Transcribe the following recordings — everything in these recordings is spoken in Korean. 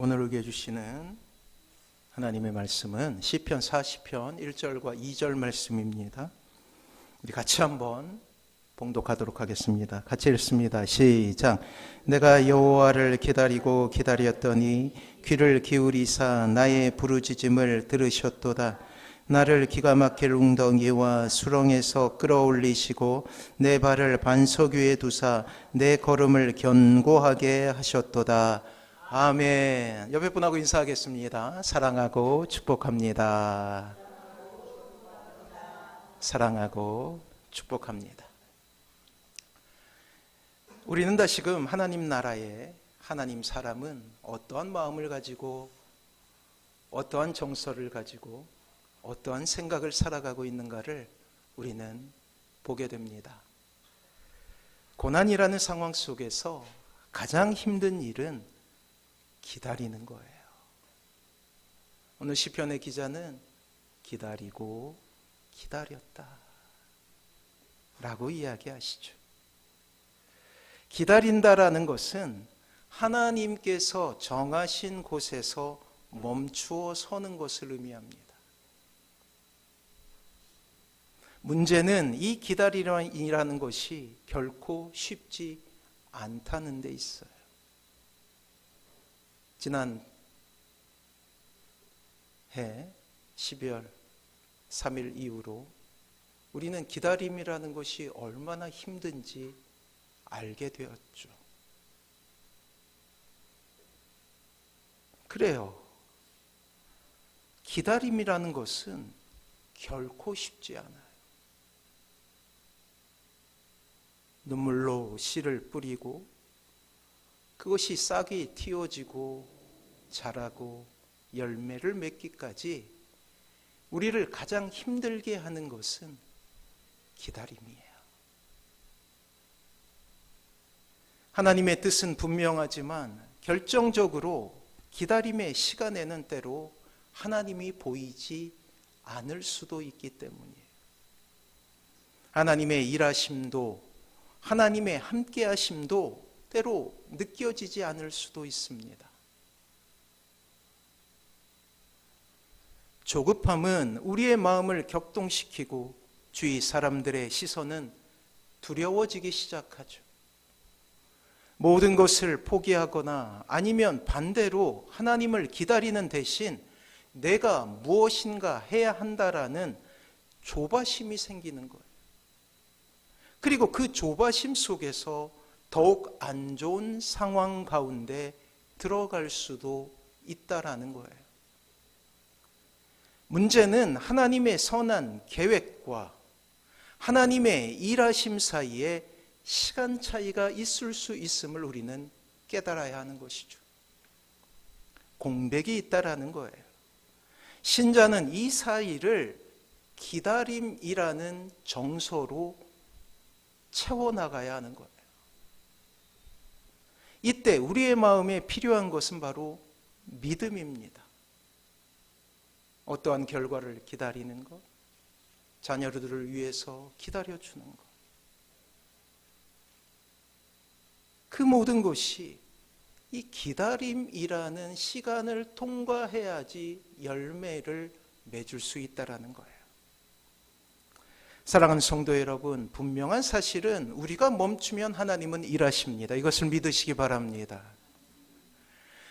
오늘 의뢰해 주시는 하나님의 말씀은 시편 40편 1절과 2절 말씀입니다. 우리 같이 한번 봉독하도록 하겠습니다. 같이 읽습니다. 시작. 내가 여호와를 기다리고 기다렸더니 귀를 기울이사 나의 부르짖음을 들으셨도다. 나를 기가 막힐 웅덩이와 수렁에서 끌어올리시고 내 발을 반석 위에 두사 내 걸음을 견고하게 하셨도다. 아멘. 옆에 분하고 인사하겠습니다. 사랑하고 축복합니다. 사랑하고 축복합니다. 우리는 다시금 하나님 나라에 하나님 사람은 어떠한 마음을 가지고 어떠한 정서를 가지고 어떠한 생각을 살아가고 있는가를 우리는 보게 됩니다. 고난이라는 상황 속에서 가장 힘든 일은 기다리는 거예요. 오늘 시편의 기자는 기다리고 기다렸다 라고 이야기하시죠. 기다린다라는 것은 하나님께서 정하신 곳에서 멈추어 서는 것을 의미합니다. 문제는 이 기다리라는 것이 결코 쉽지 않다는 데 있어요. 지난 해 12월 3일 이후로 우리는 기다림이라는 것이 얼마나 힘든지 알게 되었죠. 그래요. 기다림이라는 것은 결코 쉽지 않아요. 눈물로 씨를 뿌리고 그것이 싹이 틔워지고 자라고 열매를 맺기까지 우리를 가장 힘들게 하는 것은 기다림이에요. 하나님의 뜻은 분명하지만 결정적으로 기다림의 시간에는 때로 하나님이 보이지 않을 수도 있기 때문이에요. 하나님의 일하심도 하나님의 함께하심도 때로 느껴지지 않을 수도 있습니다. 조급함은 우리의 마음을 격동시키고 주위 사람들의 시선은 두려워지기 시작하죠. 모든 것을 포기하거나 아니면 반대로 하나님을 기다리는 대신 내가 무엇인가 해야 한다라는 조바심이 생기는 거예요. 그리고 그 조바심 속에서 더욱 안 좋은 상황 가운데 들어갈 수도 있다라는 거예요. 문제는 하나님의 선한 계획과 하나님의 일하심 사이에 시간 차이가 있을 수 있음을 우리는 깨달아야 하는 것이죠. 공백이 있다라는 거예요. 신자는 이 사이를 기다림이라는 정서로 채워나가야 하는 거예요. 이때 우리의 마음에 필요한 것은 바로 믿음입니다. 어떠한 결과를 기다리는 것, 자녀들을 위해서 기다려주는 것, 그 모든 것이 이 기다림이라는 시간을 통과해야지 열매를 맺을 수 있다는 거예요. 사랑하는 성도 여러분, 분명한 사실은 우리가 멈추면 하나님은 일하십니다. 이것을 믿으시기 바랍니다.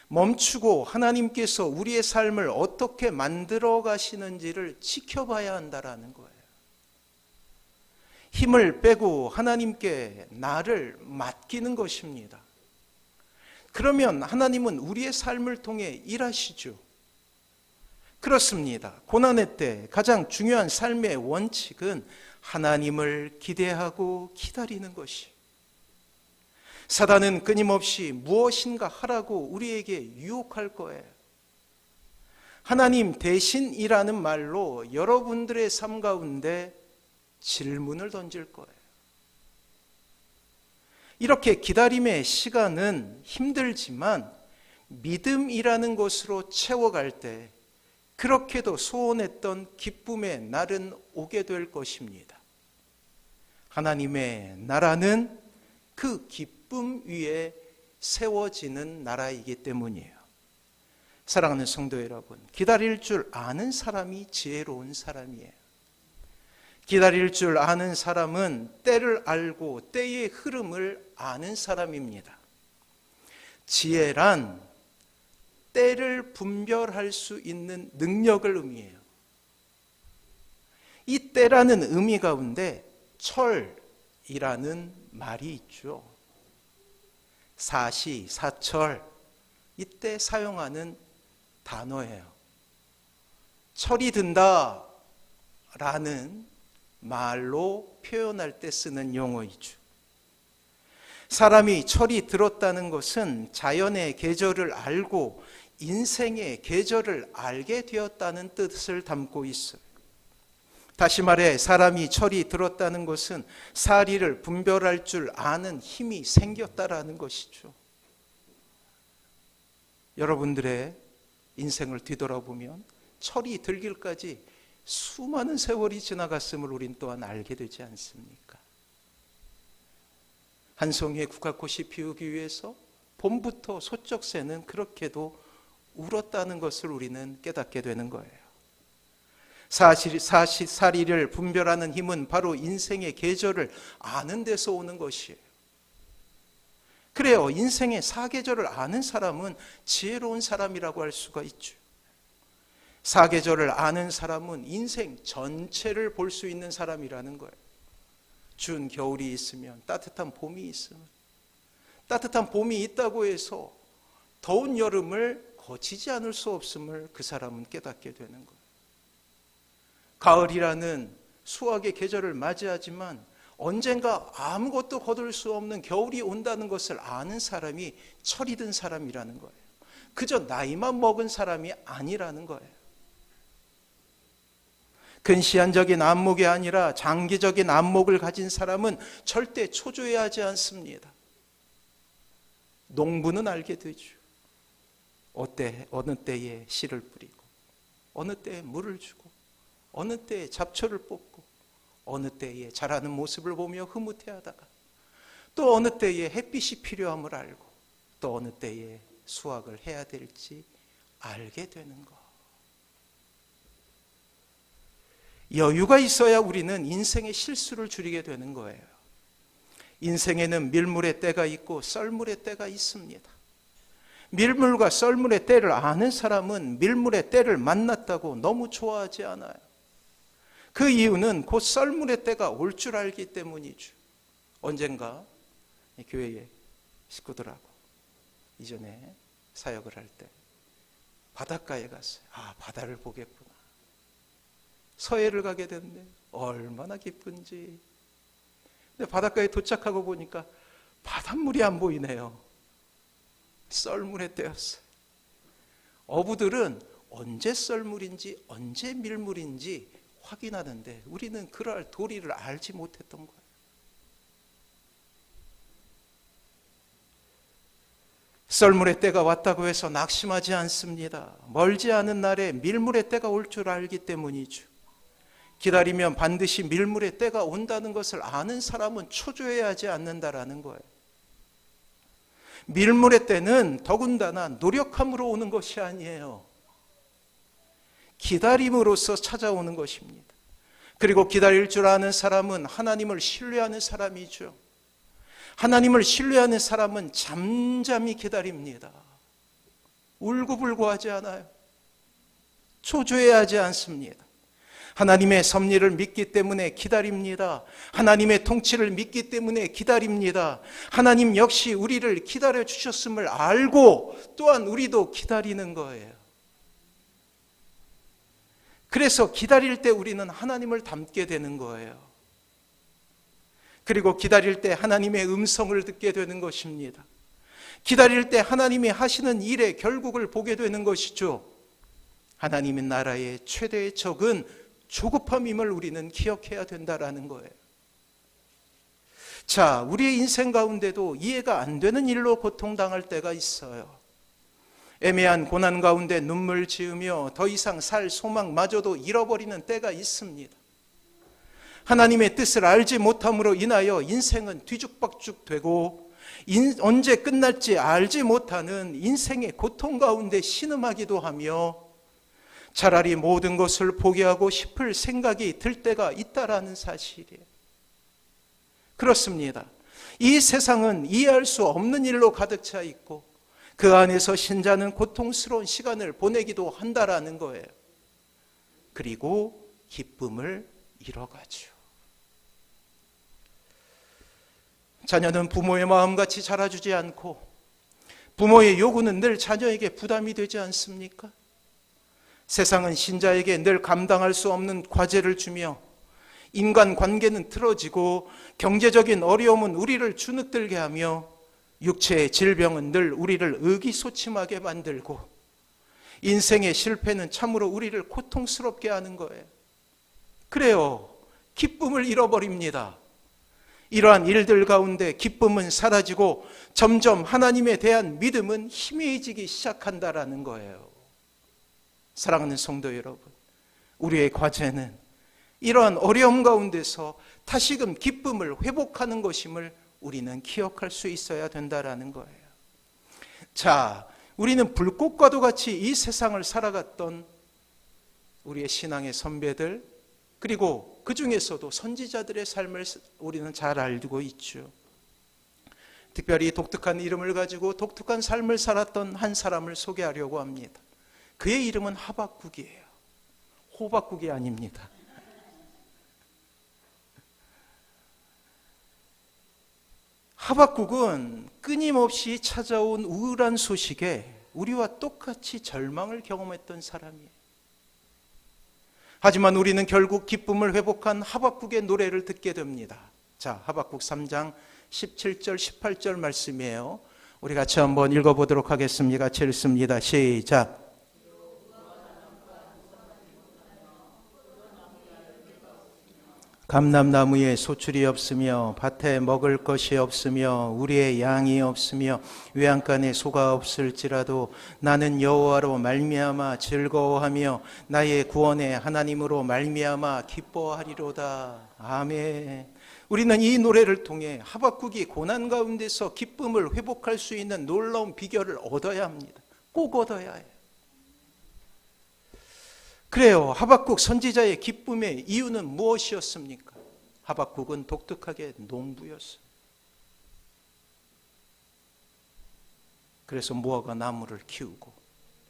멈추고 하나님께서 우리의 삶을 어떻게 만들어 가시는지를 지켜봐야 한다는 거예요. 힘을 빼고 하나님께 나를 맡기는 것입니다. 그러면 하나님은 우리의 삶을 통해 일하시죠. 그렇습니다. 고난의 때 가장 중요한 삶의 원칙은 하나님을 기대하고 기다리는 것이. 사단은 끊임없이 무엇인가 하라고 우리에게 유혹할 거예요. 하나님 대신이라는 말로 여러분들의 삶 가운데 질문을 던질 거예요. 이렇게 기다림의 시간은 힘들지만 믿음이라는 것으로 채워갈 때 그렇게도 소원했던 기쁨의 날은 오게 될 것입니다. 하나님의 나라는 그 기쁨 위에 세워지는 나라이기 때문이에요. 사랑하는 성도 여러분, 기다릴 줄 아는 사람이 지혜로운 사람이에요. 기다릴 줄 아는 사람은 때를 알고 때의 흐름을 아는 사람입니다. 지혜란 때를 분별할 수 있는 능력을 의미해요. 이 때라는 의미 가운데 철이라는 말이 있죠. 사시, 사철, 이때 사용하는 단어예요. 철이 든다 라는 말로 표현할 때 쓰는 용어이죠. 사람이 철이 들었다는 것은 자연의 계절을 알고 인생의 계절을 알게 되었다는 뜻을 담고 있어요. 다시 말해 사람이 철이 들었다는 것은 사리를 분별할 줄 아는 힘이 생겼다라는 것이죠. 여러분들의 인생을 뒤돌아보면 철이 들길까지 수많은 세월이 지나갔음을 우린 또한 알게 되지 않습니까? 한 송이의 국화꽃이 피우기 위해서 봄부터 소쩍새는 그렇게도 울었다는 것을 우리는 깨닫게 되는 거예요. 사리를 분별하는 힘은 바로 인생의 계절을 아는 데서 오는 것이에요. 그래요. 인생의 사계절을 아는 사람은 지혜로운 사람이라고 할 수가 있죠. 사계절을 아는 사람은 인생 전체를 볼 수 있는 사람이라는 거예요. 추운 겨울이 있으면 따뜻한 봄이 있으면 따뜻한 봄이 있다고 해서 더운 여름을 거치지 않을 수 없음을 그 사람은 깨닫게 되는 거예요. 가을이라는 수확의 계절을 맞이하지만 언젠가 아무것도 거둘 수 없는 겨울이 온다는 것을 아는 사람이 철이 든 사람이라는 거예요. 그저 나이만 먹은 사람이 아니라는 거예요. 근시안적인 안목이 아니라 장기적인 안목을 가진 사람은 절대 초조해하지 않습니다. 농부는 알게 되죠. 어느 때에 씨를 뿌리고 어느 때에 물을 주고 어느 때에 잡초를 뽑고 어느 때에 자라는 모습을 보며 흐뭇해하다가 또 어느 때에 햇빛이 필요함을 알고 또 어느 때에 수확을 해야 될지 알게 되는 것. 여유가 있어야 우리는 인생의 실수를 줄이게 되는 거예요. 인생에는 밀물의 때가 있고 썰물의 때가 있습니다. 밀물과 썰물의 때를 아는 사람은 밀물의 때를 만났다고 너무 좋아하지 않아요. 그 이유는 곧 썰물의 때가 올 줄 알기 때문이죠. 언젠가 교회의 식구들하고 이전에 사역을 할 때 바닷가에 갔어요. 바다를 보겠구나. 서해를 가게 됐는데 얼마나 기쁜지. 근데 바닷가에 도착하고 보니까 바닷물이 안 보이네요. 썰물의 때였어요. 어부들은 언제 썰물인지 언제 밀물인지 확인하는데 우리는 그럴 도리를 알지 못했던 거예요. 썰물의 때가 왔다고 해서 낙심하지 않습니다. 멀지 않은 날에 밀물의 때가 올 줄 알기 때문이죠. 기다리면 반드시 밀물의 때가 온다는 것을 아는 사람은 초조해하지 않는다라는 거예요. 밀물의 때는 더군다나 노력함으로 오는 것이 아니에요. 기다림으로써 찾아오는 것입니다. 그리고 기다릴 줄 아는 사람은 하나님을 신뢰하는 사람이죠. 하나님을 신뢰하는 사람은 잠잠히 기다립니다. 울고불고하지 않아요. 초조해하지 않습니다. 하나님의 섭리를 믿기 때문에 기다립니다. 하나님의 통치를 믿기 때문에 기다립니다. 하나님 역시 우리를 기다려 주셨음을 알고 또한 우리도 기다리는 거예요. 그래서 기다릴 때 우리는 하나님을 닮게 되는 거예요. 그리고 기다릴 때 하나님의 음성을 듣게 되는 것입니다. 기다릴 때 하나님이 하시는 일의 결국을 보게 되는 것이죠. 하나님의 나라의 최대의 적은 조급함임을 우리는 기억해야 된다라는 거예요. 자, 우리의 인생 가운데도 이해가 안 되는 일로 고통당할 때가 있어요. 애매한 고난 가운데 눈물 지으며 더 이상 살 소망마저도 잃어버리는 때가 있습니다. 하나님의 뜻을 알지 못함으로 인하여 인생은 뒤죽박죽되고 언제 끝날지 알지 못하는 인생의 고통 가운데 신음하기도 하며 차라리 모든 것을 포기하고 싶을 생각이 들 때가 있다라는 사실이에요. 그렇습니다. 이 세상은 이해할 수 없는 일로 가득 차 있고 그 안에서 신자는 고통스러운 시간을 보내기도 한다라는 거예요. 그리고 기쁨을 잃어가죠. 자녀는 부모의 마음같이 자라주지 않고 부모의 요구는 늘 자녀에게 부담이 되지 않습니까? 세상은 신자에게 늘 감당할 수 없는 과제를 주며 인간관계는 틀어지고 경제적인 어려움은 우리를 주눅들게 하며 육체의 질병은 늘 우리를 의기소침하게 만들고 인생의 실패는 참으로 우리를 고통스럽게 하는 거예요. 그래요. 기쁨을 잃어버립니다. 이러한 일들 가운데 기쁨은 사라지고 점점 하나님에 대한 믿음은 희미해지기 시작한다라는 거예요. 사랑하는 성도 여러분, 우리의 과제는 이러한 어려움 가운데서 다시금 기쁨을 회복하는 것임을 우리는 기억할 수 있어야 된다라는 거예요. 자, 우리는 불꽃과도 같이 이 세상을 살아갔던 우리의 신앙의 선배들, 그리고 그 중에서도 선지자들의 삶을 우리는 잘 알고 있죠. 특별히 독특한 이름을 가지고 독특한 삶을 살았던 한 사람을 소개하려고 합니다. 그의 이름은 하박국이에요. 호박국이 아닙니다. 하박국은 끊임없이 찾아온 우울한 소식에 우리와 똑같이 절망을 경험했던 사람이에요. 하지만 우리는 결국 기쁨을 회복한 하박국의 노래를 듣게 됩니다. 자, 하박국 3장 17절 18절 말씀이에요. 우리 같이 한번 읽어보도록 하겠습니다. 같이 읽습니다. 시작. 감람나무에 소출이 없으며 밭에 먹을 것이 없으며 우리의 양이 없으며 외양간에 소가 없을지라도 나는 여호와로 말미암아 즐거워하며 나의 구원의 하나님으로 말미암아 기뻐하리로다. 아멘. 우리는 이 노래를 통해 하박국이 고난 가운데서 기쁨을 회복할 수 있는 놀라운 비결을 얻어야 합니다. 꼭 얻어야 해요. 그래요. 하박국 선지자의 기쁨의 이유는 무엇이었습니까? 하박국은 독특하게 농부였어요. 그래서 무화과 나무를 키우고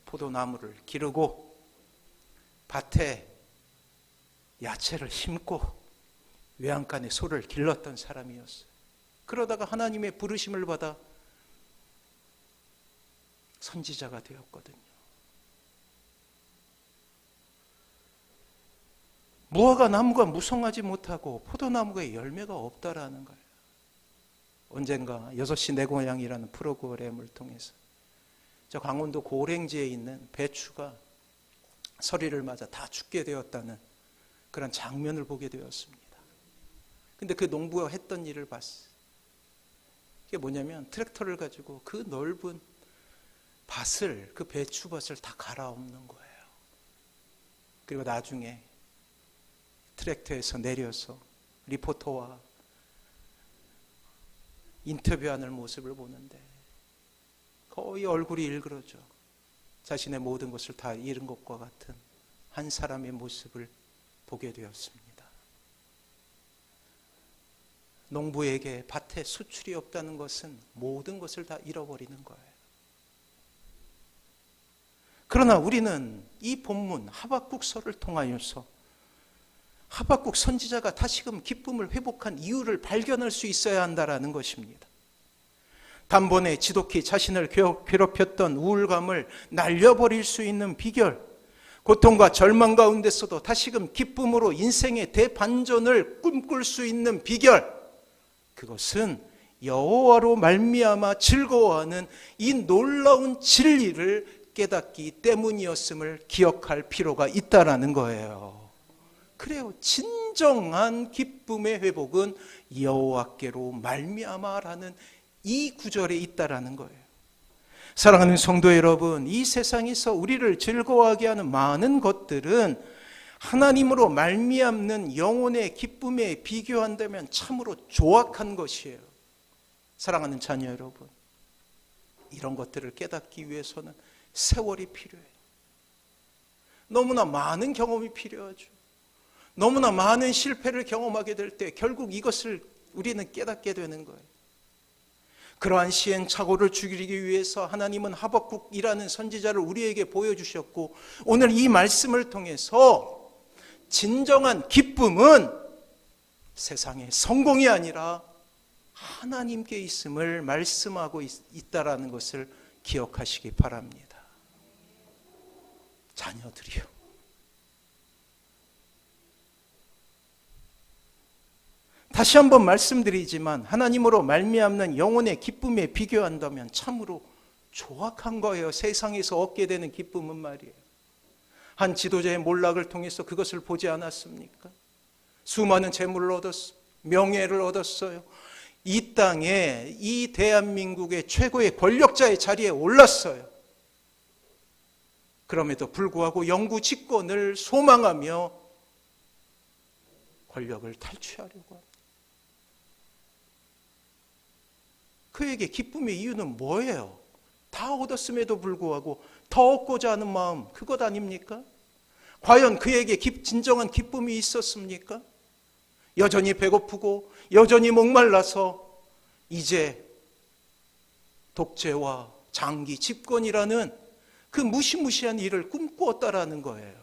포도나무를 기르고 밭에 야채를 심고 외양간에 소를 길렀던 사람이었어요. 그러다가 하나님의 부르심을 받아 선지자가 되었거든요. 무화과 나무가 무성하지 못하고 포도나무가 열매가 없다라는 거예요. 언젠가 6시 내 고향이라는 프로그램을 통해서 저 강원도 고랭지에 있는 배추가 서리를 맞아 다 죽게 되었다는 그런 장면을 보게 되었습니다. 근데 그 농부가 했던 일을 봤어요. 그게 뭐냐면 트랙터를 가지고 그 넓은 밭을, 그 배추밭을 다 갈아엎는 거예요. 그리고 나중에 트랙터에서 내려서 리포터와 인터뷰하는 모습을 보는데 거의 얼굴이 일그러져 자신의 모든 것을 다 잃은 것과 같은 한 사람의 모습을 보게 되었습니다. 농부에게 밭에 수출이 없다는 것은 모든 것을 다 잃어버리는 거예요. 그러나 우리는 이 본문 하박국서를 통하여서 하박국 선지자가 다시금 기쁨을 회복한 이유를 발견할 수 있어야 한다라는 것입니다. 단번에 지독히 자신을 괴롭혔던 우울감을 날려버릴 수 있는 비결, 고통과 절망 가운데서도 다시금 기쁨으로 인생의 대반전을 꿈꿀 수 있는 비결, 그것은 여호와로 말미암아 즐거워하는 이 놀라운 진리를 깨닫기 때문이었음을 기억할 필요가 있다라는 거예요. 그래요. 진정한 기쁨의 회복은 여호와께로 말미암아라는 이 구절에 있다라는 거예요. 사랑하는 성도 여러분, 이 세상에서 우리를 즐거워하게 하는 많은 것들은 하나님으로 말미암는 영혼의 기쁨에 비교한다면 참으로 조악한 것이에요. 사랑하는 자녀 여러분, 이런 것들을 깨닫기 위해서는 세월이 필요해요. 너무나 많은 경험이 필요하죠. 너무나 많은 실패를 경험하게 될 때 결국 이것을 우리는 깨닫게 되는 거예요. 그러한 시행착오를 줄이기 위해서 하나님은 하박국이라는 선지자를 우리에게 보여주셨고, 오늘 이 말씀을 통해서 진정한 기쁨은 세상의 성공이 아니라 하나님께 있음을 말씀하고 있다라는 것을 기억하시기 바랍니다. 자녀들이요, 다시 한번 말씀드리지만 하나님으로 말미암는 영혼의 기쁨에 비교한다면 참으로 조악한 거예요. 세상에서 얻게 되는 기쁨은 말이에요. 한 지도자의 몰락을 통해서 그것을 보지 않았습니까? 수많은 재물을 얻었어요. 명예를 얻었어요. 이 땅에, 이 대한민국의 최고의 권력자의 자리에 올랐어요. 그럼에도 불구하고 영구 집권을 소망하며 권력을 탈취하려고 합니다. 그에게 기쁨의 이유는 뭐예요? 다 얻었음에도 불구하고 더 얻고자 하는 마음, 그것 아닙니까? 과연 그에게 진정한 기쁨이 있었습니까? 여전히 배고프고 여전히 목말라서 이제 독재와 장기 집권이라는 그 무시무시한 일을 꿈꾸었다라는 거예요.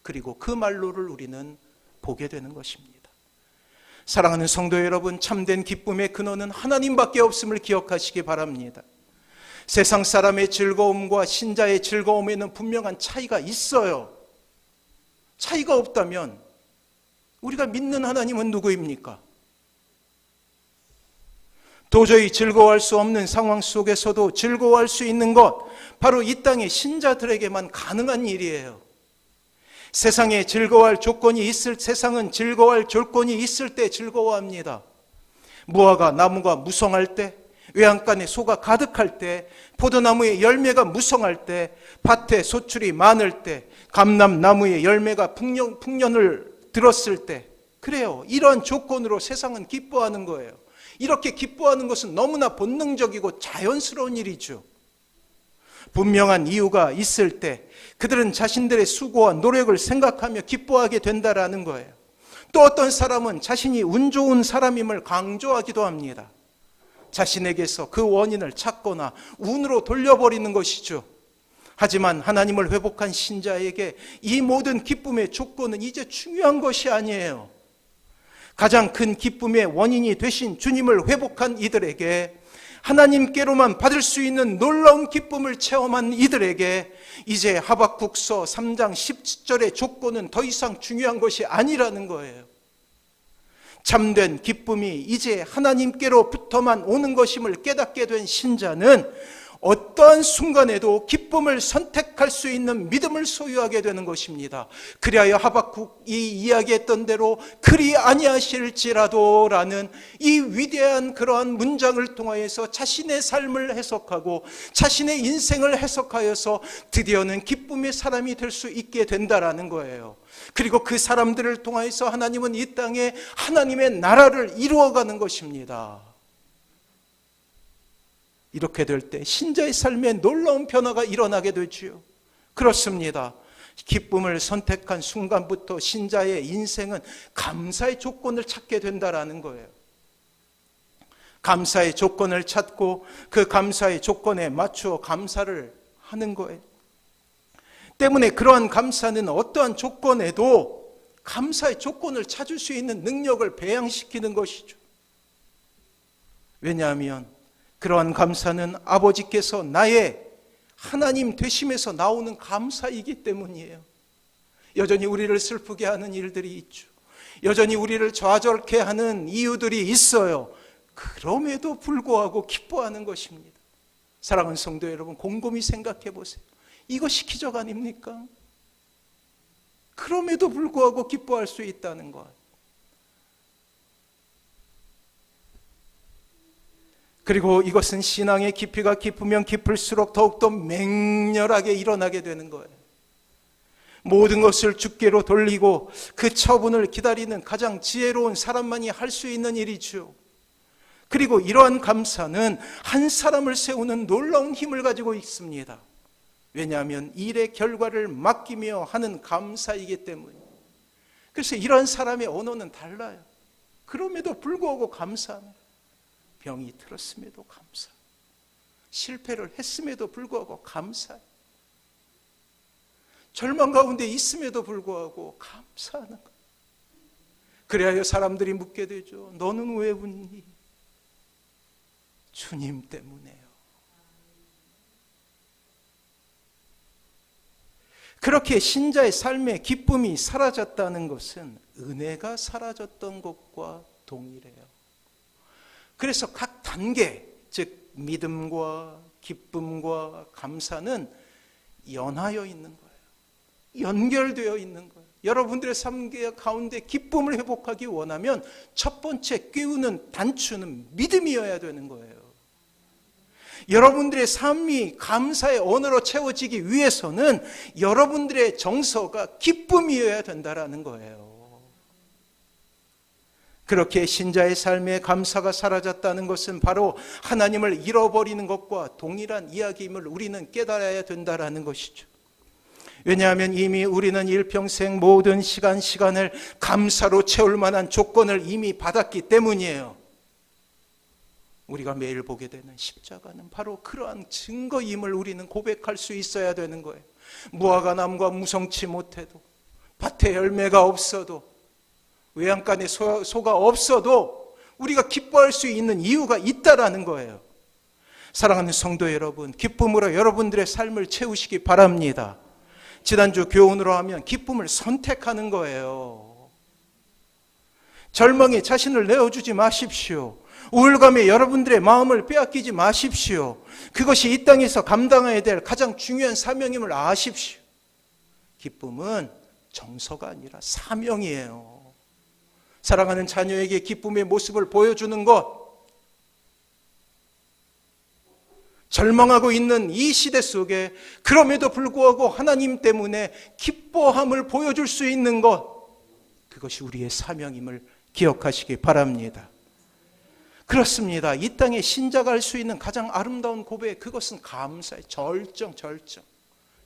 그리고 그 말로를 우리는 보게 되는 것입니다. 사랑하는 성도 여러분, 참된 기쁨의 근원은 하나님밖에 없음을 기억하시기 바랍니다. 세상 사람의 즐거움과 신자의 즐거움에는 분명한 차이가 있어요. 차이가 없다면 우리가 믿는 하나님은 누구입니까? 도저히 즐거워할 수 없는 상황 속에서도 즐거워할 수 있는 것, 바로 이 땅의 신자들에게만 가능한 일이에요. 세상에 즐거워할 조건이 세상은 즐거워할 조건이 있을 때 즐거워합니다. 무화과 나무가 무성할 때, 외양간에 소가 가득할 때, 포도나무의 열매가 무성할 때, 밭에 소출이 많을 때, 감람나무의 열매가 풍년을 들었을 때, 그래요. 이런 조건으로 세상은 기뻐하는 거예요. 이렇게 기뻐하는 것은 너무나 본능적이고 자연스러운 일이죠. 분명한 이유가 있을 때 그들은 자신들의 수고와 노력을 생각하며 기뻐하게 된다라는 거예요. 또 어떤 사람은 자신이 운 좋은 사람임을 강조하기도 합니다. 자신에게서 그 원인을 찾거나 운으로 돌려버리는 것이죠. 하지만 하나님을 회복한 신자에게 이 모든 기쁨의 조건은 이제 중요한 것이 아니에요. 가장 큰 기쁨의 원인이 되신 주님을 회복한 이들에게, 하나님께로만 받을 수 있는 놀라운 기쁨을 체험한 이들에게 이제 하박국서 3장 17절의 조건은 더 이상 중요한 것이 아니라는 거예요. 참된 기쁨이 이제 하나님께로부터만 오는 것임을 깨닫게 된 신자는 어떠한 순간에도 기쁨을 선택할 수 있는 믿음을 소유하게 되는 것입니다. 그리하여 하박국이 이야기했던 대로 그리 아니하실지라도 라는 이 위대한 그러한 문장을 통하여서 자신의 삶을 해석하고 자신의 인생을 해석하여서 드디어는 기쁨의 사람이 될 수 있게 된다라는 거예요. 그리고 그 사람들을 통하여서 하나님은 이 땅에 하나님의 나라를 이루어가는 것입니다. 이렇게 될 때 신자의 삶에 놀라운 변화가 일어나게 되지요. 그렇습니다. 기쁨을 선택한 순간부터 신자의 인생은 감사의 조건을 찾게 된다라는 거예요. 감사의 조건을 찾고 그 감사의 조건에 맞추어 감사를 하는 거예요. 때문에 그러한 감사는 어떠한 조건에도 감사의 조건을 찾을 수 있는 능력을 배양시키는 것이죠. 왜냐하면 그러한 감사는 아버지께서 나의 하나님 되심에서 나오는 감사이기 때문이에요. 여전히 우리를 슬프게 하는 일들이 있죠. 여전히 우리를 좌절케 하는 이유들이 있어요. 그럼에도 불구하고 기뻐하는 것입니다. 사랑하는 성도 여러분, 곰곰이 생각해 보세요. 이것이 기적 아닙니까? 그럼에도 불구하고 기뻐할 수 있다는 것. 그리고 이것은 신앙의 깊이가 깊으면 깊을수록 더욱더 맹렬하게 일어나게 되는 거예요. 모든 것을 주께로 돌리고 그 처분을 기다리는 가장 지혜로운 사람만이 할 수 있는 일이죠. 그리고 이러한 감사는 한 사람을 세우는 놀라운 힘을 가지고 있습니다. 왜냐하면 일의 결과를 맡기며 하는 감사이기 때문에. 그래서 이러한 사람의 언어는 달라요. 그럼에도 불구하고 감사합니다. 병이 들었음에도 감사. 실패를 했음에도 불구하고 감사해요. 절망 가운데 있음에도 불구하고 감사하는 거예요. 그래야 사람들이 묻게 되죠. 너는 왜 웃니? 주님 때문에요. 그렇게 신자의 삶의 기쁨이 사라졌다는 것은 은혜가 사라졌던 것과 동일해요. 그래서 각 단계, 즉 믿음과 기쁨과 감사는 연하여 있는 거예요. 연결되어 있는 거예요. 여러분들의 삶 가운데 기쁨을 회복하기 원하면 첫 번째 깨우는 단추는 믿음이어야 되는 거예요. 여러분들의 삶이 감사의 언어로 채워지기 위해서는 여러분들의 정서가 기쁨이어야 된다는 거예요. 그렇게 신자의 삶에 감사가 사라졌다는 것은 바로 하나님을 잃어버리는 것과 동일한 이야기임을 우리는 깨달아야 된다는 것이죠. 왜냐하면 이미 우리는 일평생 모든 시간을 감사로 채울 만한 조건을 이미 받았기 때문이에요. 우리가 매일 보게 되는 십자가는 바로 그러한 증거임을 우리는 고백할 수 있어야 되는 거예요. 무화과 나무가 무성치 못해도, 밭에 열매가 없어도, 외양간에 소가 없어도 우리가 기뻐할 수 있는 이유가 있다라는 거예요. 사랑하는 성도 여러분, 기쁨으로 여러분들의 삶을 채우시기 바랍니다. 지난주 교훈으로 하면 기쁨을 선택하는 거예요. 절망에 자신을 내어주지 마십시오. 우울감에 여러분들의 마음을 빼앗기지 마십시오. 그것이 이 땅에서 감당해야 될 가장 중요한 사명임을 아십시오. 기쁨은 정서가 아니라 사명이에요. 사랑하는 자녀에게 기쁨의 모습을 보여주는 것, 절망하고 있는 이 시대 속에 그럼에도 불구하고 하나님 때문에 기뻐함을 보여줄 수 있는 것, 그것이 우리의 사명임을 기억하시기 바랍니다. 그렇습니다. 이 땅에 신자가 할 수 있는 가장 아름다운 고백, 그것은 감사의 절정.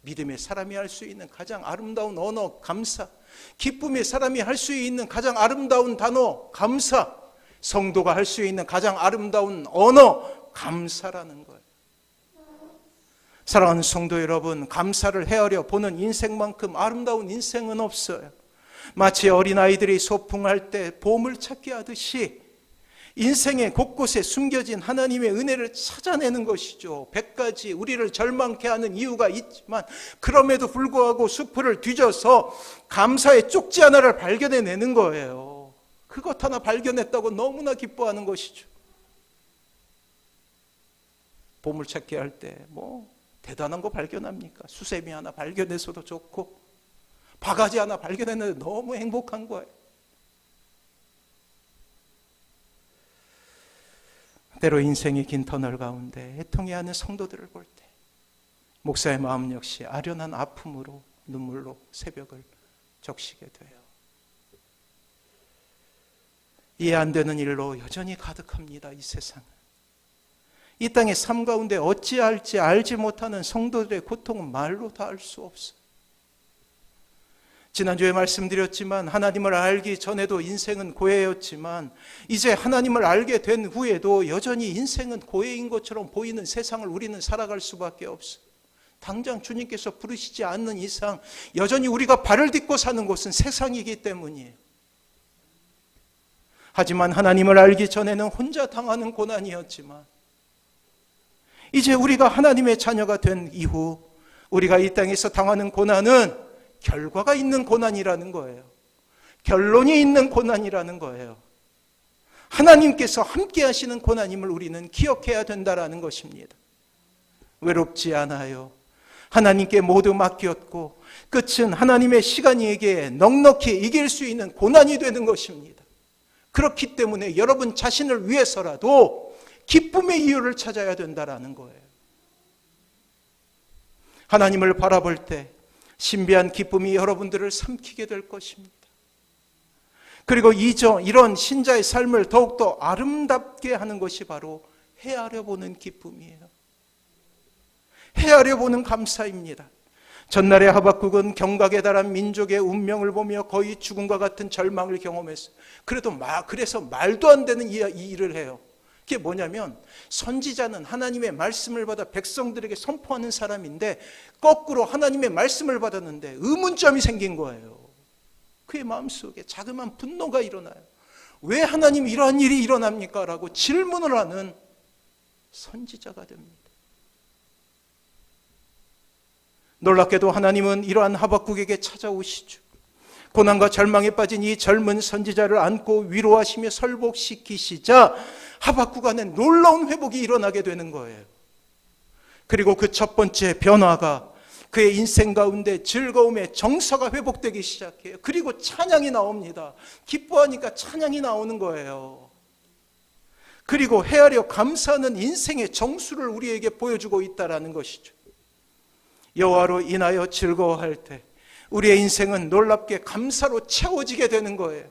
믿음의 사람이 할 수 있는 가장 아름다운 언어, 감사. 기쁨의 사람이 할 수 있는 가장 아름다운 단어, 감사. 성도가 할 수 있는 가장 아름다운 언어, 감사라는 거예요. 사랑하는 성도 여러분, 감사를 헤아려 보는 인생만큼 아름다운 인생은 없어요. 마치 어린아이들이 소풍할 때 보물찾기 하듯이 인생의 곳곳에 숨겨진 하나님의 은혜를 찾아내는 것이죠. 100가지 우리를 절망케 하는 이유가 있지만 그럼에도 불구하고 수풀을 뒤져서 감사의 쪽지 하나를 발견해내는 거예요. 그것 하나 발견했다고 너무나 기뻐하는 것이죠. 보물찾기 할 때 대단한 거 발견합니까? 수세미 하나 발견해서도 좋고 바가지 하나 발견했는데 너무 행복한 거예요. 때로 인생의 긴 터널 가운데 애통해하는 성도들을 볼 때 목사의 마음 역시 아련한 아픔으로 눈물로 새벽을 적시게 돼요. 이해 안 되는 일로 여전히 가득합니다. 이 세상은. 이 땅의 삶 가운데 어찌할지 알지 못하는 성도들의 고통은 말로 다 알 수 없어요. 지난주에 말씀드렸지만 하나님을 알기 전에도 인생은 고해였지만 이제 하나님을 알게 된 후에도 여전히 인생은 고해인 것처럼 보이는 세상을 우리는 살아갈 수밖에 없어요. 당장 주님께서 부르시지 않는 이상 여전히 우리가 발을 딛고 사는 곳은 세상이기 때문이에요. 하지만 하나님을 알기 전에는 혼자 당하는 고난이었지만 이제 우리가 하나님의 자녀가 된 이후 우리가 이 땅에서 당하는 고난은 결과가 있는 고난이라는 거예요. 결론이 있는 고난이라는 거예요. 하나님께서 함께 하시는 고난임을 우리는 기억해야 된다는 것입니다. 외롭지 않아요. 하나님께 모두 맡겼고 끝은 하나님의 시간이기에 넉넉히 이길 수 있는 고난이 되는 것입니다. 그렇기 때문에 여러분 자신을 위해서라도 기쁨의 이유를 찾아야 된다는 거예요. 하나님을 바라볼 때 신비한 기쁨이 여러분들을 삼키게 될 것입니다. 그리고 이런 신자의 삶을 더욱더 아름답게 하는 것이 바로 헤아려 보는 기쁨이에요. 헤아려 보는 감사입니다. 전날에 하박국은 경각에 달한 민족의 운명을 보며 거의 죽음과 같은 절망을 경험했어요. 그래서 말도 안 되는 이 일을 해요. 그게 뭐냐면 선지자는 하나님의 말씀을 받아 백성들에게 선포하는 사람인데 거꾸로 하나님의 말씀을 받았는데 의문점이 생긴 거예요. 그의 마음속에 자그마한 분노가 일어나요. 왜 하나님 이러한 일이 일어납니까? 라고 질문을 하는 선지자가 됩니다. 놀랍게도 하나님은 이러한 하박국에게 찾아오시죠. 고난과 절망에 빠진 이 젊은 선지자를 안고 위로하시며 설복시키시자 하박국 안에 놀라운 회복이 일어나게 되는 거예요. 그리고 그 첫 번째 변화가 그의 인생 가운데 즐거움의 정서가 회복되기 시작해요. 그리고 찬양이 나옵니다. 기뻐하니까 찬양이 나오는 거예요. 그리고 헤아려 감사하는 인생의 정수를 우리에게 보여주고 있다는 것이죠. 여호와로 인하여 즐거워할 때 우리의 인생은 놀랍게 감사로 채워지게 되는 거예요.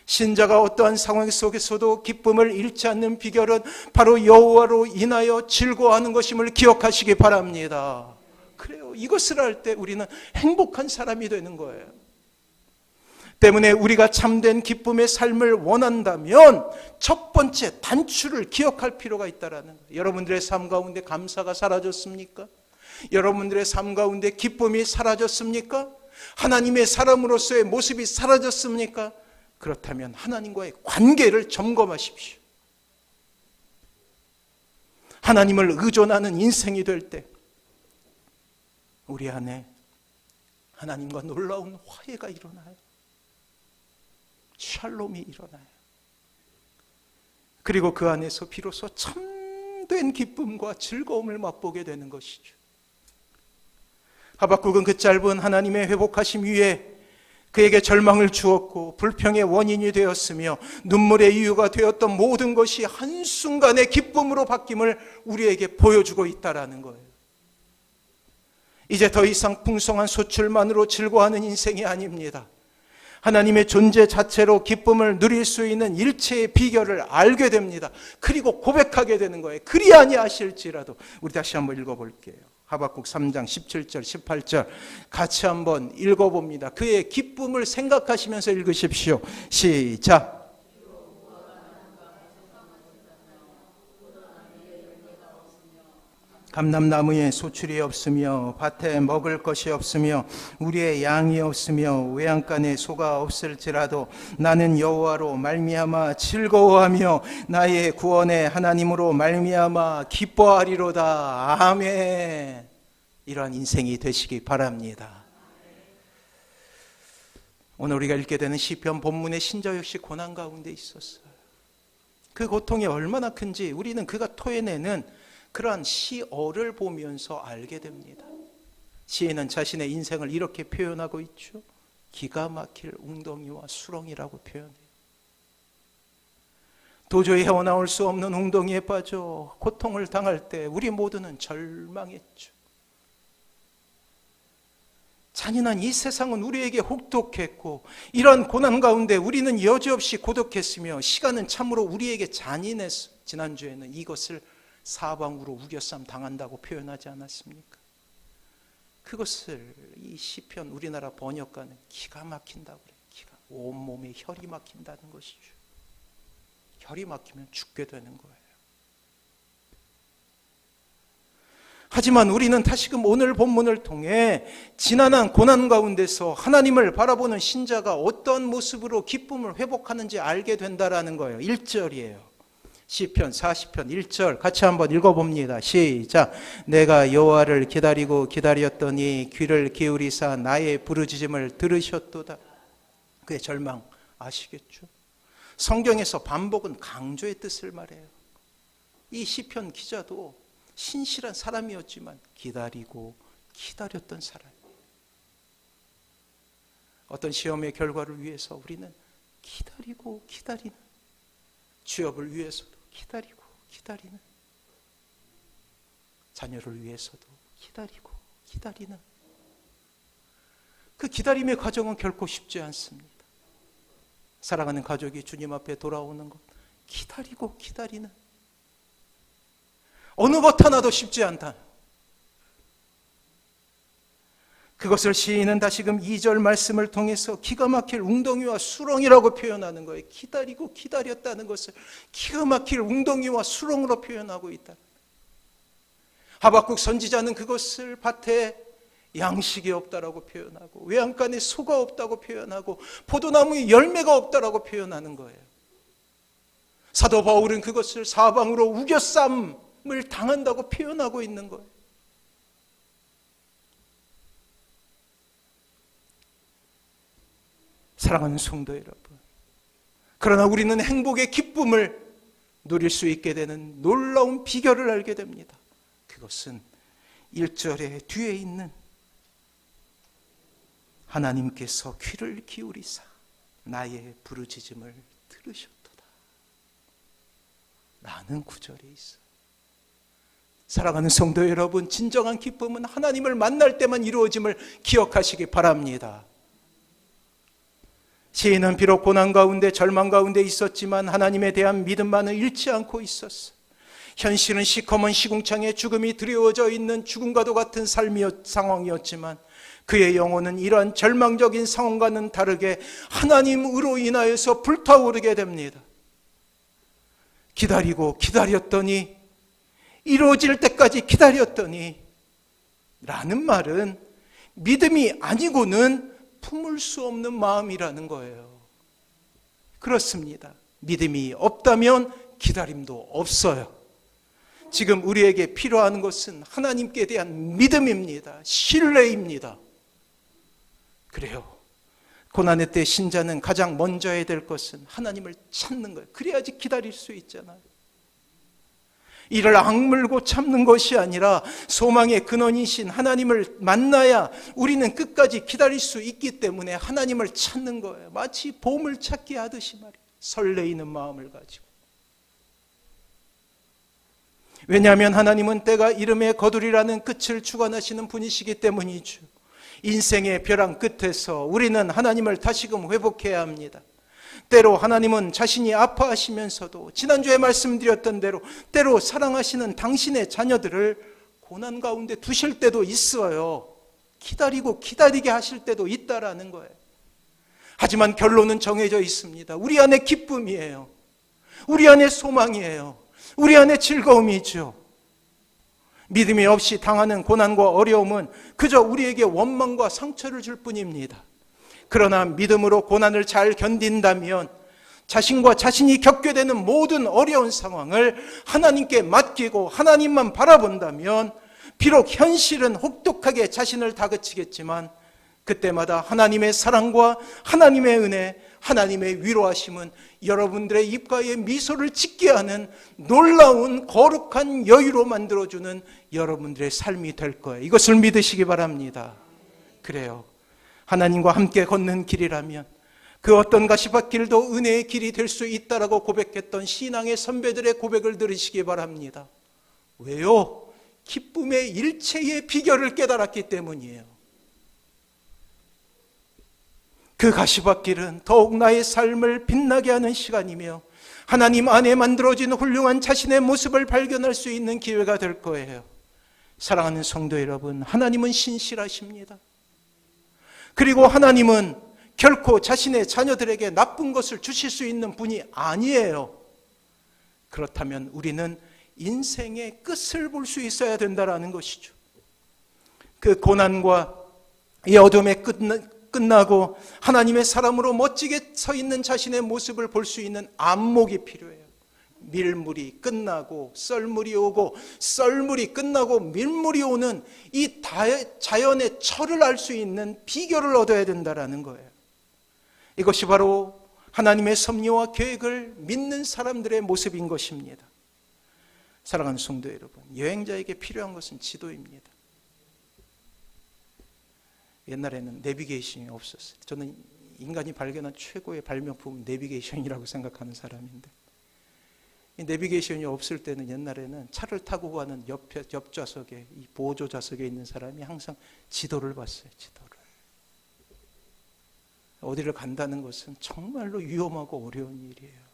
신자가 어떠한 상황 속에서도 기쁨을 잃지 않는 비결은 바로 여호와로 인하여 즐거워하는 것임을 기억하시기 바랍니다. 그래요. 이것을 할 때 우리는 행복한 사람이 되는 거예요. 때문에 우리가 참된 기쁨의 삶을 원한다면 첫 번째 단추를 기억할 필요가 있다는 거예요. 여러분들의 삶 가운데 감사가 사라졌습니까? 여러분들의 삶 가운데 기쁨이 사라졌습니까? 하나님의 사람으로서의 모습이 사라졌습니까? 그렇다면 하나님과의 관계를 점검하십시오. 하나님을 의존하는 인생이 될 때 우리 안에 하나님과 놀라운 화해가 일어나요. 샬롬이 일어나요. 그리고 그 안에서 비로소 참된 기쁨과 즐거움을 맛보게 되는 것이죠. 하박국은 그 짧은 하나님의 회복하심 위에 그에게 절망을 주었고 불평의 원인이 되었으며 눈물의 이유가 되었던 모든 것이 한순간의 기쁨으로 바뀜을 우리에게 보여주고 있다는 거예요. 이제 더 이상 풍성한 소출만으로 즐거워하는 인생이 아닙니다. 하나님의 존재 자체로 기쁨을 누릴 수 있는 일체의 비결을 알게 됩니다. 그리고 고백하게 되는 거예요. 그리 아니하실지라도. 우리 다시 한번 읽어볼게요. 하박국 3장 17절 18절 같이 한번 읽어봅니다. 그의 기쁨을 생각하시면서 읽으십시오. 시작. 감람나무에 소출이 없으며 밭에 먹을 것이 없으며 우리의 양이 없으며 외양간에 소가 없을지라도 나는 여호와로 말미암아 즐거워하며 나의 구원의 하나님으로 말미암아 기뻐하리로다. 아멘. 이러한 인생이 되시기 바랍니다. 오늘 우리가 읽게 되는 시편 본문의 신자 역시 고난 가운데 있었어요. 그 고통이 얼마나 큰지 우리는 그가 토해내는 그러한 시어를 보면서 알게 됩니다. 시인은 자신의 인생을 이렇게 표현하고 있죠. 기가 막힐 웅덩이와 수렁이라고 표현해요. 도저히 헤어나올 수 없는 웅덩이에 빠져 고통을 당할 때 우리 모두는 절망했죠. 잔인한 이 세상은 우리에게 혹독했고 이런 고난 가운데 우리는 여지없이 고독했으며 시간은 참으로 우리에게 잔인했어. 지난주에는 이것을 사방으로 우겨쌈 당한다고 표현하지 않았습니까? 그것을 이 시편 우리나라 번역가는 기가 막힌다고 그래요. 온몸에 혈이 막힌다는 것이죠. 혈이 막히면 죽게 되는 거예요. 하지만 우리는 다시금 오늘 본문을 통해 지난한 고난 가운데서 하나님을 바라보는 신자가 어떤 모습으로 기쁨을 회복하는지 알게 된다라는 거예요. 1절이에요. 시편 40편 1절 같이 한번 읽어봅니다. 시작. 내가 여호와를 기다리고 기다렸더니 귀를 기울이사 나의 부르짖음을 들으셨도다. 그의 절망 아시겠죠? 성경에서 반복은 강조의 뜻을 말해요. 이 시편 기자도 신실한 사람이었지만 기다리고 기다렸던 사람이에요. 어떤 시험의 결과를 위해서 우리는 기다리고 기다리는, 취업을 위해서도 기다리고 기다리는, 자녀를 위해서도 기다리고 기다리는, 그 기다림의 과정은 결코 쉽지 않습니다. 사랑하는 가족이 주님 앞에 돌아오는 것, 기다리고 기다리는, 어느 것 하나도 쉽지 않다. 그것을 시인은 다시금 2절 말씀을 통해서 기가 막힐 웅덩이와 수렁이라고 표현하는 거예요. 기다리고 기다렸다는 것을 기가 막힐 웅덩이와 수렁으로 표현하고 있다. 하박국 선지자는 그것을 밭에 양식이 없다라고 표현하고, 외양간에 소가 없다고 표현하고, 포도나무에 열매가 없다라고 표현하는 거예요. 사도 바울은 그것을 사방으로 우겨쌈을 당한다고 표현하고 있는 거예요. 사랑하는 성도 여러분, 그러나 우리는 행복의 기쁨을 누릴 수 있게 되는 놀라운 비결을 알게 됩니다. 그것은 1절의 뒤에 있는 하나님께서 귀를 기울이사 나의 부르짖음을 들으셨도다 라는 구절이 있어요. 사랑하는 성도 여러분, 진정한 기쁨은 하나님을 만날 때만 이루어짐을 기억하시기 바랍니다. 시인은 비록 고난 가운데 절망 가운데 있었지만 하나님에 대한 믿음만은 잃지 않고 있었어. 현실은 시커먼 시궁창에 죽음이 드리워져 있는 죽음과도 같은 상황이었지만 그의 영혼은 이러한 절망적인 상황과는 다르게 하나님으로 인하여서 불타오르게 됩니다. 기다리고 기다렸더니, 이루어질 때까지 기다렸더니 라는 말은 믿음이 아니고는 품을 수 없는 마음이라는 거예요. 그렇습니다. 믿음이 없다면 기다림도 없어요. 지금 우리에게 필요한 것은 하나님께 대한 믿음입니다. 신뢰입니다. 그래요. 고난의 때 신자는 가장 먼저 해야 될 것은 하나님을 찾는 거예요. 그래야지 기다릴 수 있잖아요. 이를 악물고 참는 것이 아니라 소망의 근원이신 하나님을 만나야 우리는 끝까지 기다릴 수 있기 때문에 하나님을 찾는 거예요. 마치 보물 찾기 하듯이 말이에요. 설레이는 마음을 가지고. 왜냐하면 하나님은 때가 이름에 거두리라는 끝을 주관하시는 분이시기 때문이죠. 인생의 벼랑 끝에서 우리는 하나님을 다시금 회복해야 합니다. 때로 하나님은 자신이 아파하시면서도 지난주에 말씀드렸던 대로 때로 사랑하시는 당신의 자녀들을 고난 가운데 두실 때도 있어요. 기다리고 기다리게 하실 때도 있다라는 거예요. 하지만 결론은 정해져 있습니다. 우리 안에 기쁨이에요. 우리 안에 소망이에요. 우리 안에 즐거움이죠. 믿음이 없이 당하는 고난과 어려움은 그저 우리에게 원망과 상처를 줄 뿐입니다. 그러나 믿음으로 고난을 잘 견딘다면 자신과 자신이 겪게 되는 모든 어려운 상황을 하나님께 맡기고 하나님만 바라본다면 비록 현실은 혹독하게 자신을 다그치겠지만 그때마다 하나님의 사랑과 하나님의 은혜, 하나님의 위로하심은 여러분들의 입가에 미소를 짓게 하는 놀라운 거룩한 여유로 만들어주는 여러분들의 삶이 될 거예요. 이것을 믿으시기 바랍니다. 그래요. 하나님과 함께 걷는 길이라면 그 어떤 가시밭길도 은혜의 길이 될 수 있다라고 고백했던 신앙의 선배들의 고백을 들으시기 바랍니다. 왜요? 기쁨의 일체의 비결을 깨달았기 때문이에요. 그 가시밭길은 더욱 나의 삶을 빛나게 하는 시간이며 하나님 안에 만들어진 훌륭한 자신의 모습을 발견할 수 있는 기회가 될 거예요. 사랑하는 성도 여러분, 하나님은 신실하십니다. 그리고 하나님은 결코 자신의 자녀들에게 나쁜 것을 주실 수 있는 분이 아니에요. 그렇다면 우리는 인생의 끝을 볼 수 있어야 된다는 것이죠. 그 고난과 이 어둠의 끝나고 하나님의 사람으로 멋지게 서 있는 자신의 모습을 볼 수 있는 안목이 필요해요. 밀물이 끝나고 썰물이 오고 썰물이 끝나고 밀물이 오는 이 자연의 철을 알 수 있는 비결을 얻어야 된다는 거예요. 이것이 바로 하나님의 섭리와 계획을 믿는 사람들의 모습인 것입니다. 사랑하는 성도 여러분, 여행자에게 필요한 것은 지도입니다. 옛날에는 내비게이션이 없었어요. 저는 인간이 발견한 최고의 발명품은 내비게이션이라고 생각하는 사람인데, 이 내비게이션이 없을 때는 옛날에는 차를 타고 가는 옆 좌석에, 이 보조 좌석에 있는 사람이 항상 지도를 봤어요. 지도를. 어디를 간다는 것은 정말로 위험하고 어려운 일이에요.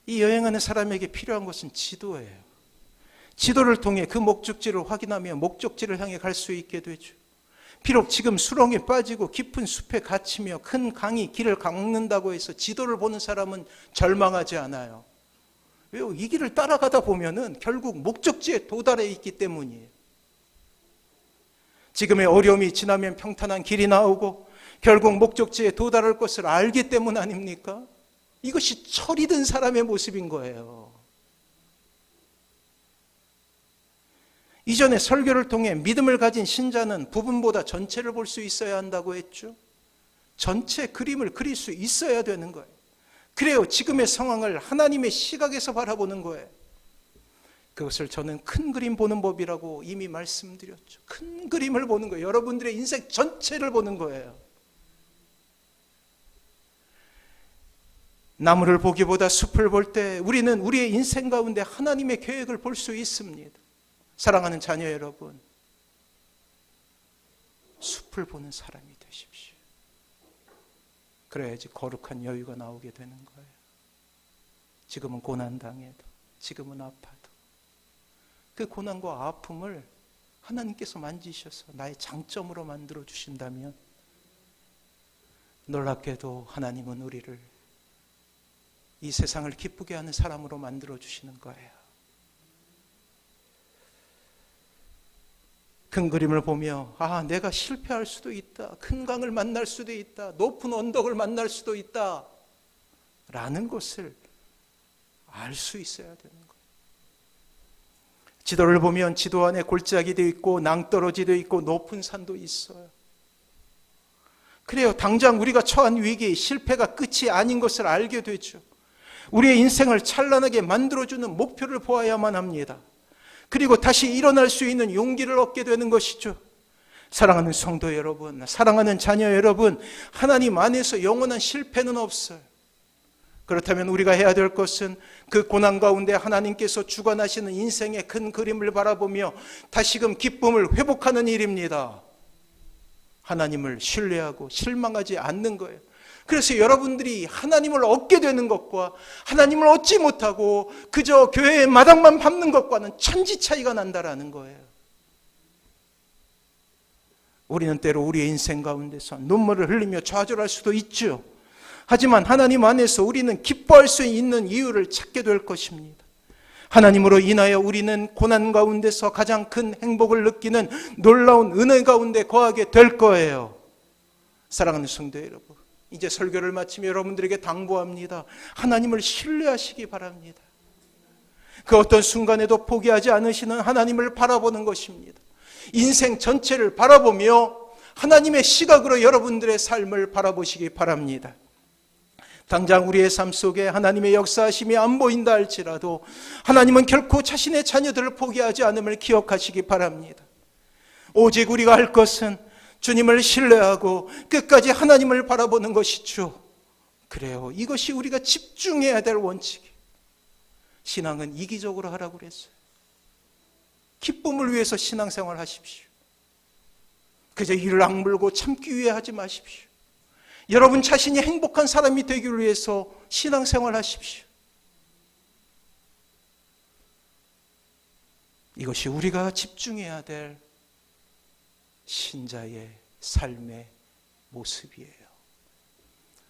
이 여행하는 사람에게 필요한 것은 지도예요. 지도를 통해 그 목적지를 확인하며 목적지를 향해 갈 수 있게 되죠. 비록 지금 수렁에 빠지고 깊은 숲에 갇히며 큰 강이 길을 막는다고 해서 지도를 보는 사람은 절망하지 않아요. 왜요? 이 길을 따라가다 보면은 결국 목적지에 도달해 있기 때문이에요. 지금의 어려움이 지나면 평탄한 길이 나오고 결국 목적지에 도달할 것을 알기 때문 아닙니까? 이것이 철이 든 사람의 모습인 거예요. 이전에 설교를 통해 믿음을 가진 신자는 부분보다 전체를 볼 수 있어야 한다고 했죠. 전체 그림을 그릴 수 있어야 되는 거예요. 그래요. 지금의 상황을 하나님의 시각에서 바라보는 거예요. 그것을 저는 큰 그림 보는 법이라고 이미 말씀드렸죠. 큰 그림을 보는 거예요. 여러분들의 인생 전체를 보는 거예요. 나무를 보기보다 숲을 볼 때 우리는 우리의 인생 가운데 하나님의 계획을 볼 수 있습니다. 사랑하는 자녀 여러분, 숲을 보는 사람이 되십시오. 그래야지 거룩한 여유가 나오게 되는 거예요. 지금은 고난당해도, 지금은 아파도 그 고난과 아픔을 하나님께서 만지셔서 나의 장점으로 만들어 주신다면 놀랍게도 하나님은 우리를 이 세상을 기쁘게 하는 사람으로 만들어 주시는 거예요. 큰 그림을 보며 내가 실패할 수도 있다. 큰 강을 만날 수도 있다. 높은 언덕을 만날 수도 있다. 라는 것을 알 수 있어야 되는 거예요. 지도를 보면 지도 안에 골짜기도 있고 낭떠러지도 있고 높은 산도 있어요. 그래요. 당장 우리가 처한 위기, 실패가 끝이 아닌 것을 알게 되죠. 우리의 인생을 찬란하게 만들어주는 목표를 보아야만 합니다. 그리고 다시 일어날 수 있는 용기를 얻게 되는 것이죠. 사랑하는 성도 여러분, 사랑하는 자녀 여러분, 하나님 안에서 영원한 실패는 없어요. 그렇다면 우리가 해야 될 것은 그 고난 가운데 하나님께서 주관하시는 인생의 큰 그림을 바라보며 다시금 기쁨을 회복하는 일입니다. 하나님을 신뢰하고 실망하지 않는 거예요. 그래서 여러분들이 하나님을 얻게 되는 것과 하나님을 얻지 못하고 그저 교회의 마당만 밟는 것과는 천지 차이가 난다라는 거예요. 우리는 때로 우리의 인생 가운데서 눈물을 흘리며 좌절할 수도 있죠. 하지만 하나님 안에서 우리는 기뻐할 수 있는 이유를 찾게 될 것입니다. 하나님으로 인하여 우리는 고난 가운데서 가장 큰 행복을 느끼는 놀라운 은혜 가운데 거하게 될 거예요. 사랑하는 성도 여러분, 이제 설교를 마치며 여러분들에게 당부합니다. 하나님을 신뢰하시기 바랍니다. 그 어떤 순간에도 포기하지 않으시는 하나님을 바라보는 것입니다. 인생 전체를 바라보며 하나님의 시각으로 여러분들의 삶을 바라보시기 바랍니다. 당장 우리의 삶 속에 하나님의 역사하심이 안 보인다 할지라도 하나님은 결코 자신의 자녀들을 포기하지 않음을 기억하시기 바랍니다. 오직 우리가 할 것은 주님을 신뢰하고 끝까지 하나님을 바라보는 것이죠. 그래요. 이것이 우리가 집중해야 될 원칙이에요. 신앙은 이기적으로 하라고 그랬어요. 기쁨을 위해서 신앙생활 하십시오. 그저 이를 악물고 참기 위해 하지 마십시오. 여러분 자신이 행복한 사람이 되기 위해서 신앙생활 하십시오. 이것이 우리가 집중해야 될 신자의 삶의 모습이에요.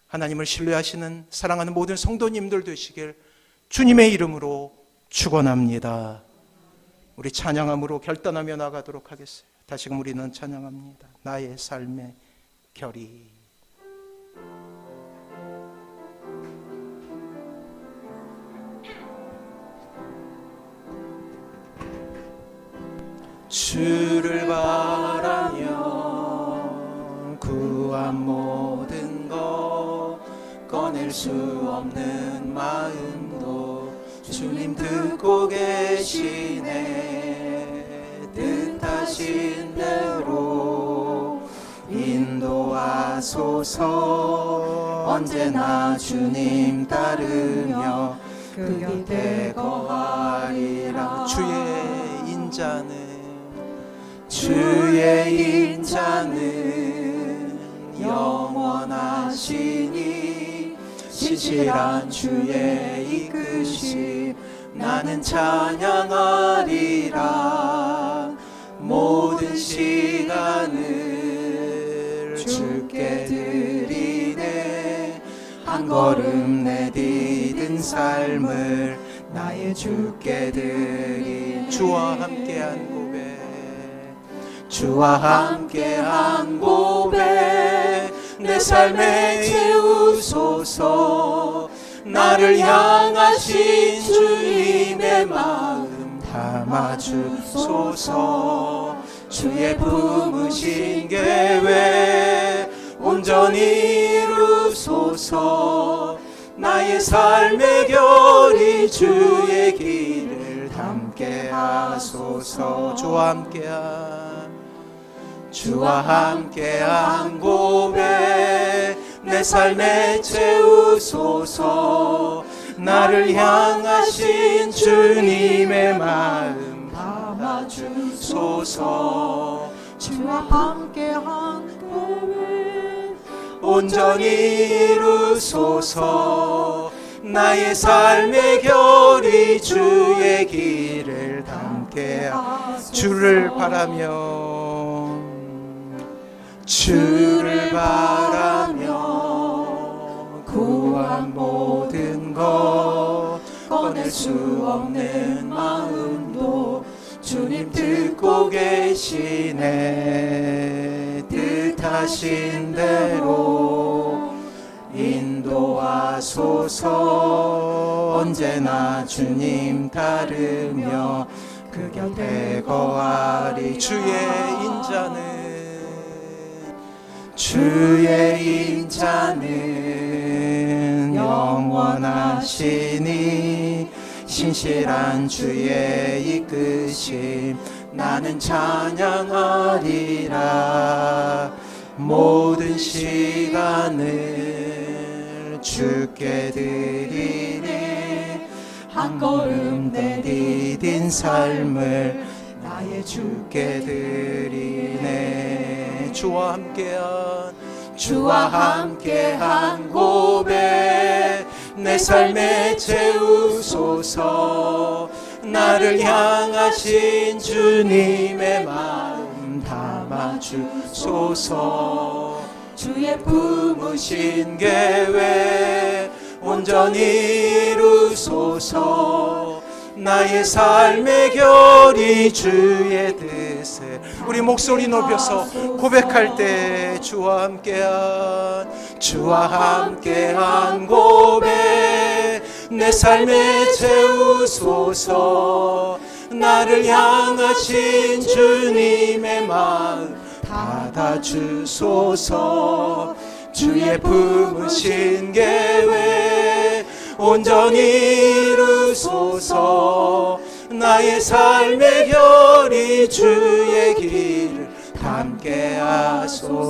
하나님을 신뢰하시는 사랑하는 모든 성도님들 되시길 주님의 이름으로 축원합니다. 우리 찬양함으로 결단하며 나가도록 하겠어요. 다시금 우리는 찬양합니다. 나의 삶의 결의. 주를 바라며 구한 모든 것 꺼낼 수 없는 마음도 주님 듣고 계시네. 뜻하신 대로 인도하소서. 언제나 주님 따르며 그 곁에 거하리라. 주의 인자는 주의 인자는 영원하시니 신실한 주의 이끄심 나는 찬양하리라. 모든 시간을 주께 드리네. 한 걸음 내디딘 삶을 나의 주께 드리. 주와 함께한 고백, 주와 함께한 고백, 내 삶에 채우소서. 나를 향하신 주님의 마음 담아주소서. 주의 품으신 계획 온전히 이루소서. 나의 삶의 결이 주의 길을 담게 하소서. 주와 함께한 고백, 내 삶에 채우소서. 나를 향하신 주님의 마음 담아주소서. 주와 함께한 고백 온전히 이루소서. 나의 삶의 결이 주의 길을 담게 하소서. 주를 바라며 구한 모든 것 꺼낼 수 없는 마음도 주님 듣고 계시네. 뜻하신 대로 인도하소서. 언제나 주님 따르며 그 곁에 거하리. 주의 인자는 영원하시니 신실한 주의 이끄심 나는 찬양하리라. 모든 시간을 주께 드리리. 한 걸음 내디딘 삶을 나의 주께 드리네. 주와 함께한 고백, 내 삶에 채우소서. 나를 향하신 주님의 마음 담아주소서. 주의 품으신 계획 온전히 이루소서. 나의 삶의 결이 주의 뜻을. 우리 목소리 높여서 고백할 때 주와 함께한 고백, 내 삶에 채우소서. 나를 향하신 주님의 마음 받아주소서. 주의 품으신 계획 온전히 이루소서. 나의 삶의 결이 주의 길을 담게 하소서.